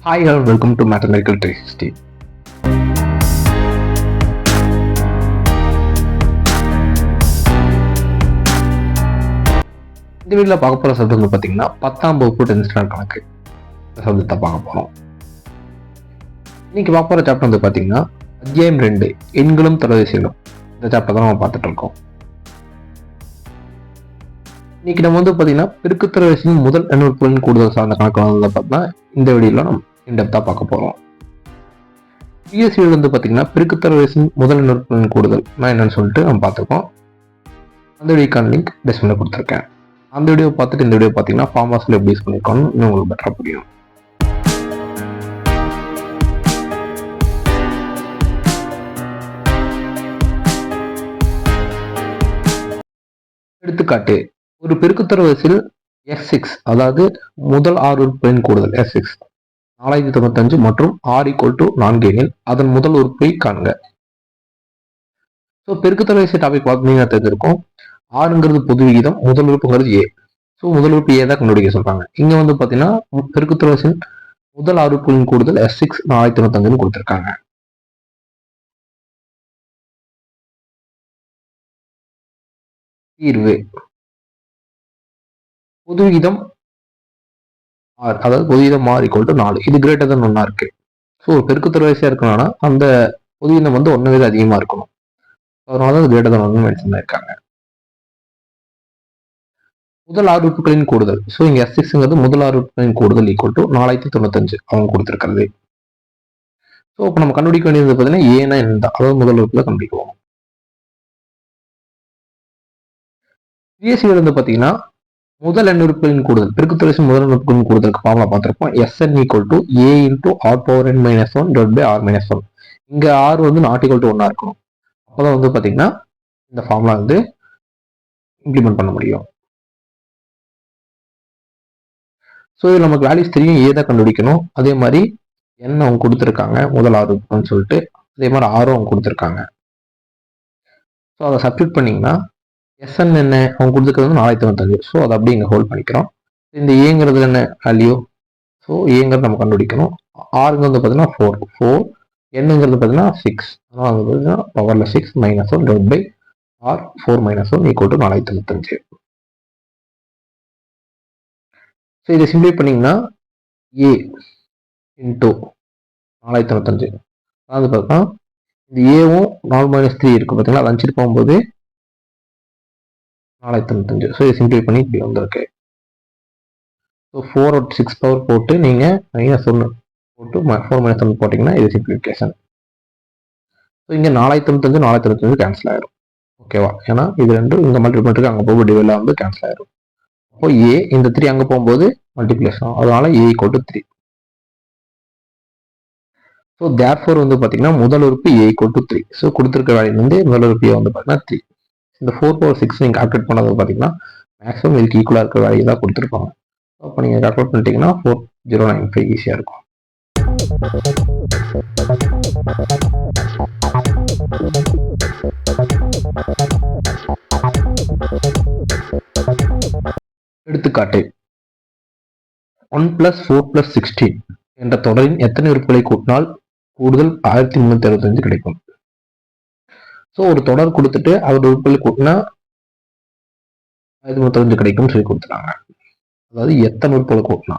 Hi all, welcome to Mathematical 360. இந்த வீடியோவில் பார்க்க போகிற சப்ஜெக்ட் வந்து பார்த்தீங்கன்னா 10ஆம் வகுப்பு 10th ஸ்டாண்டர்ட் கணக்கு சப்ஜெக்டை பார்க்க போகிறோம். இன்னைக்கு பார்க்க போகிற சாப்டர் வந்து பார்த்தீங்கன்னா அத்தியாயம் 2 எண்களும் தொலைபேசிகளும். இந்த சாப்டர் தான் நம்ம பார்த்துட்டு இருக்கோம். இன்னைக்கு நம்ம வந்து பார்த்தீங்கன்னா பெருக்கு தொலைபேசியின் முதல் எண்ணுறுப்புகளின் கூடுதல் சார்ந்த கணக்கு வந்து பார்த்தீங்கன்னா இந்த வீடியோவில் நம்ம இன்டெப்த்தாக பார்க்க போகிறோம். பிஎஸ்சியில் வந்து பார்த்தீங்கன்னா பெருக்கு தொலைபேசியின் முதல் எண்ணுறுப்புகளின் கூடுதல் என்னன்னு சொல்லிட்டு நம்ம பார்த்துருக்கோம். அந்த வீடியோக்கான லிங்க் டிஸ்கிரிப்ஷனில் கொடுத்துருக்கேன். அந்த வீடியோ பார்த்துட்டு இந்த வீடியோ பார்த்தீங்கன்னா ஃபார்மாஸில் எப்படி யூஸ் பண்ணிருக்கோம்னு இன்னும் உங்களுக்கு பெட்டராக புரியும். எடுத்துக்காட்டு, ஒரு பெருக்குத்தொடர் வரிசையில் S6 அதாவது முதல் 6 உறுப்புகளின் கூடுதல் S6 4095 மற்றும் R=4 எனில் அதன் முதல் உறுப்பை காண்க. ஸோ பெருக்குத்தொடர் வரிசை டாபிக் பார்த்தீங்கன்னா தெரிஞ்சிருக்கும். ஆறுங்கிறது பொது விகிதம், முதல் உறுப்புங்கிறது ஏ. ஸோ முதல் உறுப்பு ஏ தான் கண்டுபிடிக்க சொல்றாங்க. இங்க வந்து பாத்தீங்கன்னா பெருக்குத்தொடர் வரிசையின் முதல் 6 உறுப்புகளின் கூடுதல் S6 4095 கொடுத்திருக்காங்க. தீர்வு பொது விகிதம் R, அதாவது பொது விகிதம் R=4. இது கிரேட்டர் தென் 1 இருக்கு. ஸோ பெருக்குத்தொடர் வரிசையா இருக்கணும்னா அந்த பொது விகிதம் வந்து 1 விட அதிகமா இருக்கணும். அதனால அது கிரேட்டர் தென் 1 மென்ஷன் பண்ணிருக்காங்க. முதல் 6 உறுப்புகளின் கூடுதல். ஸோ இங்க S6ங்கிறது முதல் 6 உறுப்புகளின் கூடுதல் =4095 அவங்க கொடுத்திருக்கிறது. ஸோ இப்போ நம்ம கண்டுபிடிக்க வேண்டியது பார்த்தீங்கன்னா ஏன்னா என்ன, அதாவது முதல் உறுப்புல கண்டுபிடிக்குவோம். பிஎஸ்சியில் இருந்து பார்த்தீங்கன்னா முதல் எண்ணுறுப்புகளின் கூடுதல் பெருக்குத்தொடர் முதல் எண்ணுறுப்புகளின் கூடுதலுக்கு ஃபார்முலா பார்த்திருப்போம். Sn = A × R⁻n−1/R-1. இங்க R வந்து ≠1 இருக்கணும். அப்பதான் வந்து பாத்தீங்கன்னா இந்த ஃபார்முலா வந்து இம்ப்ளிமெண்ட் பண்ண முடியும். ஸோ இது நமக்கு வேல்யூஸ் தெரியும், ஏ தான் கண்டுபிடிக்கணும். அதே மாதிரி n அவங்க கொடுத்துருக்காங்க முதல் 6 உறுப்புன்னு சொல்லிட்டு, அதே மாதிரி R அவங்க கொடுத்துருக்காங்க. ஸோ அதை சப்ஸ்டிட்யூட் பண்ணீங்கன்னா Sn என்ன அவங்க கொடுத்துருக்கிறது வந்து 4095. ஸோ அதை அப்படியே இங்கே ஹோல்ட் பண்ணிக்கிறோம். இந்த ஏங்கிறது என்ன வேல்யூ, ஸோ ஏங்கிறது நம்ம கண்டுபிடிக்கணும். ஆறுங்கிறது பார்த்தீங்கன்னா 4 என்னங்கிறது பார்த்தீங்கன்னா 6. அதனால் வந்து பார்த்தீங்கன்னா பவரில் 6 - 1 R 4 - 1 = 4095. ஸோ இதை சிம்பிளை பண்ணிங்கன்னா ஏ இன்டூ 4095 அதாவது பார்த்தீங்கன்னா இந்த ஏவும் 4 - 3 இருக்கு பார்த்தீங்களா, அதை அனுப்பிச்சிட்டு போகும்போது 4095. ஸோ இதை சிம்பிளை பண்ணி இப்படி வந்திருக்கு. ஸோ 4 6 பவர் போட்டு நீங்கள் -1 போட்டு 4 - 1 போட்டிங்கன்னா இது சிம்பிளிஃபிகேஷன். ஸோ இங்கே 4095 4095 கேன்சல் ஆயிரும். ஓகேவா, ஏன்னா இது ரெண்டும் இங்கே மல்டிபிள் இருக்கு, அங்கே போக டிவைடில் வந்து கேன்சல் ஆயிரும். அப்போ ஏ இந்த 3 அங்கே போகும்போது மல்டிப்ளேஷன் ஆகும், அதனால A = 3. ஸோ தேர்ஃபோர் வந்து பார்த்தீங்கன்னா முதல் உறுப்பு A = 3. ஸோ கொடுத்துருக்க வேல்யூ வந்து முதல் உறுப்பு வந்து பார்த்தீங்கன்னா 3. இந்த 4/6 நீங்கள் கால்குலேட் பண்ணது பார்த்தீங்கன்னா மேக்ஸிமம் இதுக்கு ஈக்குவலாக இருக்கிற வேல்யூ தான் கொடுத்துருப்பாங்க. அப்போ நீங்கள் கால்குலேட் பண்ணிட்டீங்கன்னா 4095 ஈஸியாக இருக்கும். எடுத்துக்காட்டு, 1 + 4 + 16 என்ற தொடரின் எத்தனை உறுப்புகளை கூட்டினால் கூடுதல் 1365 கிடைக்கும். ஸோ ஒரு தொடர் கொடுத்துட்டு அதோட உறுப்புகளை கூட்டினா 1365 கிடைக்கும்னு சொல்லி கொடுத்துட்டாங்க. அதாவது எத்தனை உறுப்புகளை கூட்டினா.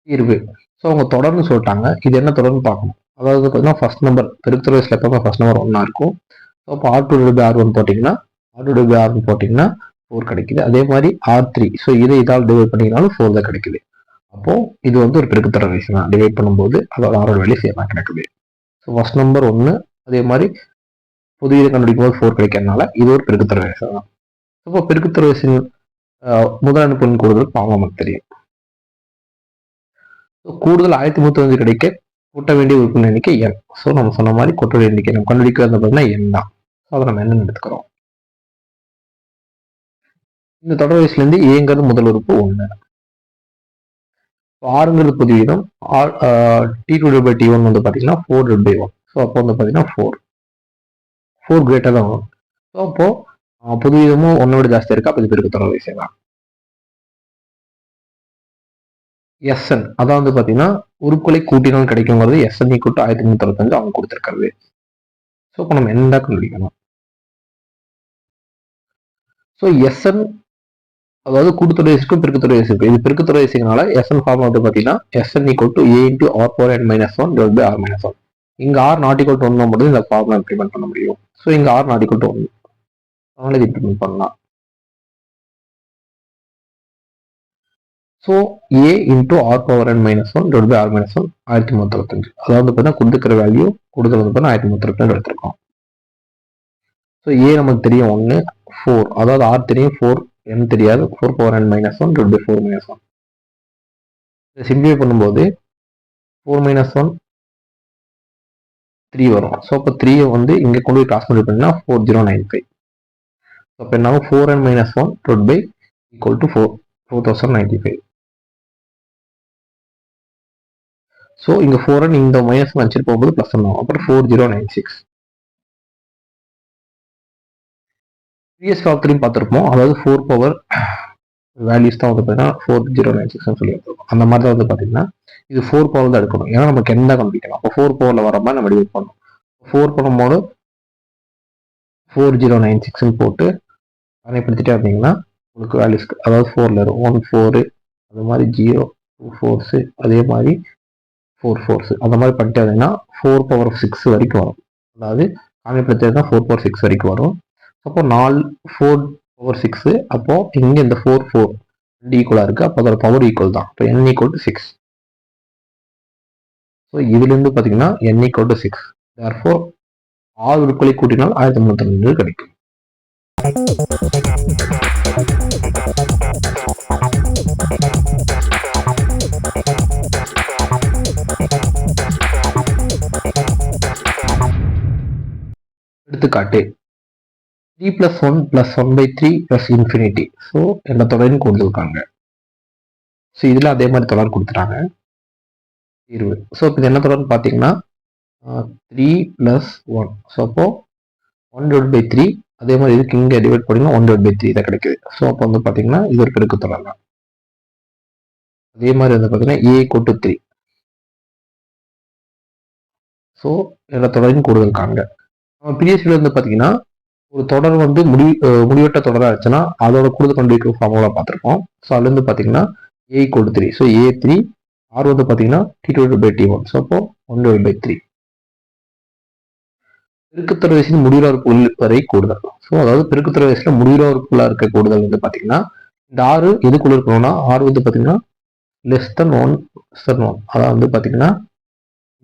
தீர்வு, ஸோ அவங்க தொடர்னு சொல்லிட்டாங்க. இது என்ன தொடர்னு பார்க்கணும். அதாவது பார்த்தீங்கன்னா ஃபர்ஸ்ட் நம்பர் பெருக்குத்தொடர் வரிசையில் எப்போ ஃபர்ஸ்ட் நம்பர் 1 இருக்கும். ஸோ அப்போ R2/R1 போட்டிங்கன்னா R2/R1 போட்டிங்கன்னா 4 கிடைக்குது. அதே மாதிரி R3, ஸோ இதை இதால் டிவைட் பண்ணிங்கனாலும் 4 தான் கிடைக்குது. அப்போ இது வந்து ஒரு பெருக்குத்தொடர் வரிசை தான். டிவைட் பண்ணும்போது அதோட ஆரோட வேல்யூ சேமா கிடைக்குது. ஸோ ஃபர்ஸ்ட் நம்பர் 1, அதே மாதிரி புது இதை கண்டுபிடிக்கும் போது 4 கிடைக்கிறதுனால இது ஒரு பெருக்குத்தொடர் வரிசை தான். இப்போ பெருக்குத்தொடர் வரிசையின் முதல் அனுப்பும் கூடுதல் பாவம் நமக்கு தெரியும். கூடுதல் 1365 கிடைக்க கூட்ட வேண்டிய உறுப்பின் எண்ணிக்கை n. ஸோ நம்ம சொன்ன மாதிரி கூட்ட வேண்டிய எண்ணிக்கை நம்ம கண்டுபிடிக்கிறது பார்த்தீங்கன்னா n தான். ஸோ அதை நம்ம என்னன்னு எடுத்துக்கிறோம். இந்த தொடர் வரிசையிலேருந்து ஏங்கிறது முதல் உறுப்பு 1. ஆறுங்கிறது பொது விகிதம். T2/T1 வந்து பார்த்தீங்கன்னா 4/1. ஸோ அப்போ வந்து பார்த்தீங்கன்னா 4 கிரேட்டர் தான் வரும். ஸோ அப்போ பொது விகிதமும் 1 விட ஜாஸ்தியாக இருக்கு. அப்போ இது பெருக்குத்தொடர் வரிசை தான். எஸ்என் அதான் வந்து பார்த்தீங்கன்னா உறுப்புகளை கூட்டினால் கிடைக்குங்கிறது எஸ்என் ஈக்குவல் டு 1365 அவங்க கொடுத்துருக்கிறது. ஸோ இப்போ நம்ம என்ன கண்டுபிடிக்கணும். ஸோ எஸ்என் அதாவது கூட்டுத்தொடர் வயசுக்கும் பெருக்குத்தொடர் வயசுக்கும் இது பெருக்குத்தொடர் வயசுனால எஸ்என் ஃபார்ம் வந்து பார்த்தீங்கன்னா SN equal to A into R power N minus one divide by R minus one. இங்கே R not equal to one மட்டும் இந்த ஃபார்முலா இம்ப்ளிமெண்ட் பண்ண முடியும். ஸோ இங்கே R not equal to one அதனால இது இம்ப்ளிமெண்ட் பண்ணலாம். So A into R power N minus one divide by R minus one 1365. அதாவது பார்த்தீங்கன்னா கொடுத்துக்கிற வேல்யூ கொடுத்துறது வந்து 1362 எடுத்திருக்கோம். ஸோ ஏ நமக்கு தெரியும் 1 4 அதாவது ஆர் தெரியும் 4 n தெரியாது 4 power N minus one divide by 4 minus one. இதை சிம்பிளை பண்ணும்போது 4 மைனஸ் ஒன் 3 வரும். ஸோ அப்போ 3 வந்து இங்கே கொண்டு போய் கிராஸ் மல்டிப்ளை பண்ணா 4095. ஸோ அப்போ என்ன 4n minus one divide by equal to 4095. So இங்கே 4n இந்த மைனஸ் வச்சுட்டு போகும்போது ப்ளஸ் ஆகும். அப்புறம் 4096. ப்ரீவியஸ் ப்ராப்ளத்தையும் பார்த்துருப்போம். அதாவது 4 பவர் வேல்யூஸ் தான் வந்து பார்த்தீங்கன்னா 4096 சொல்லி எடுத்துருக்கோம். அந்த மாதிரி தான் வந்து பார்த்தீங்கன்னா இது 4 பவர் தான் எடுக்கணும். ஏன்னா நமக்கு என்ன கண்டுபிடிக்கணும். அப்போ 4 பவரில் வர மாதிரி நம்ம டிவைட் பண்ணணும். 4 பண்ணும்போது 4096 போட்டு அணைப்படுத்திட்டே இருந்தீங்கன்னா உங்களுக்கு வேல்யூஸ் அதாவது 4ல இருக்கும் 1 4 அது மாதிரி 0 2 4s அதே மாதிரி 4 4s அந்த மாதிரி பண்ணிட்டு இருந்தீங்கன்னா 4 பவர் 6 வரைக்கும் வரும். அதாவது அணைப்படுத்தினா 4 பவர் 6 வரைக்கும் வரும். அப்போ 4 பவர் 6 அப்போ இங்கே இந்த 4 4 ஈக்குவலாக இருக்கு. அப்போ அதோட பவர் ஈக்குவல் தான். இப்போ n ஈக்குவல் டு 6. ஸோ இதுலேருந்து பார்த்தீங்கன்னா n ஈக்குவல் டு 6. தேர்ஃபோர் 6 உறுப்புகளை கூட்டினால் 1362 கிடைக்கும். எடுத்துக்காட்டு 3 + 1 + 1/3 + infinity. ஸோ என்ற தொடரின் கொடுத்துருக்காங்க. ஸோ இதில் அதே மாதிரி தொடர் கொடுத்துட்டாங்க தீர்வு. ஸோ இப்போ இது என்ன தொடர்னு பார்த்தீங்கன்னா 3 + 1. ஸோ அப்போ 1/3 அதே மாதிரி இதுக்கு இங்கே டிவைட் பண்ணிங்கன்னா 1/3 தான் கிடைக்குது. ஸோ அப்போ வந்து பார்த்தீங்கன்னா இது ஒரு பெருக்கு தொடர் தான். அதே மாதிரி வந்து பார்த்தீங்கன்னா a = 3. ஸோ என்ற தொடரின் கொடுத்துருக்காங்க. நம்ம பிஎஸ்சியில் வந்து பார்த்தீங்கன்னா ஒரு தொடர் வந்து முடிவெட்ட தொடராக இருந்துச்சுன்னா அதோட கூடுதல் கண்டுபிடிக்கிற ஃபார்முலா பார்த்துருப்போம். ஸோ அதுலேருந்து பார்த்தீங்கன்னா a = 3. ஸோ a3 ஆர் வந்து பார்த்தீங்கன்னா t2/t1. ஸோ அப்போ 1/3 பெருக்குத்தொடர் வயசின் முடிவுற உறுப்புகள் வரை கூடுதல். ஸோ அதாவது பெருக்குத்தொடர் வயசுல முடிவுற உறுப்புகளாக இருக்க கூடுதல் வந்து பார்த்தீங்கன்னா இந்த 6 எதுக்குள்ள இருக்கணும்னா 6 வந்து பார்த்தீங்கன்னா <1 அதாவது வந்து பார்த்தீங்கன்னா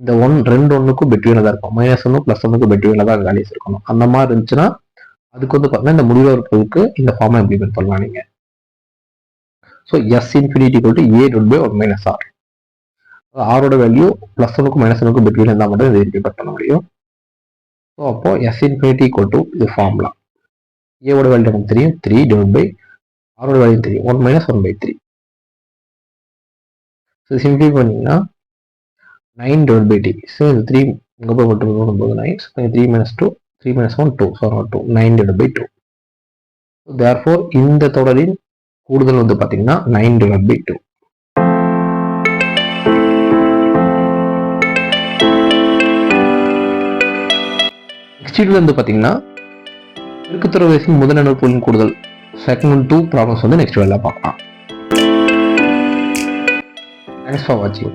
இந்த 2 1க்கும் பெட்வீனில் தான் இருக்கும். -1 +1க்கும் பெட்வீனில் தான் வேல்யூஸ் இருக்கணும். அந்த மாதிரி இருந்துச்சுன்னா அதுக்கு வந்து பார்த்தீங்கன்னா இந்த முடிவுற உறுப்புகளுக்கு இந்த ஃபார்மை இம்ப்ளிமெண்ட் பண்ணலாம் நீங்க. So s∞ = a/1 - r. ஆரோட வேல்யூ +1க்கும் -1க்கும் பெட்வீன் இருந்தால் மட்டும் இதை இம்ப்ளிமெண்ட் பண்ண முடியும். ஸோ அப்போ s∞ = இது ஃபார்முலா. ஏவோட வேல்யூ நமக்கு தெரியும் 3 ஆரோட வேல்யூ தெரியும் 1 - 1/3. ஸோ சிம்பிளை பண்ணீங்கன்னா 9/t. ஸோ இந்த 3 இங்கே போய் மட்டும் போகும்போது 9. 3 - 2 3 - 1 2. ஸோ 2 9/2. ஸோ தேர்ஃபோர் இந்த தொடரின் கூடுதல் வந்து பார்த்தீங்கன்னா 9/2. நெக்ஸ்ட் வீடியோல வந்து பார்த்தீங்கன்னா பெருக்குத்தொடர் வயசின் முதல் உறுப்புகளின் கூடுதல் செகண்ட் 2 ப்ராப்ளம்ஸ் வந்து நெக்ஸ்ட் வீடியோல பார்க்கலாம். தேங்க்ஸ் ஃபார் வாட்சிங்.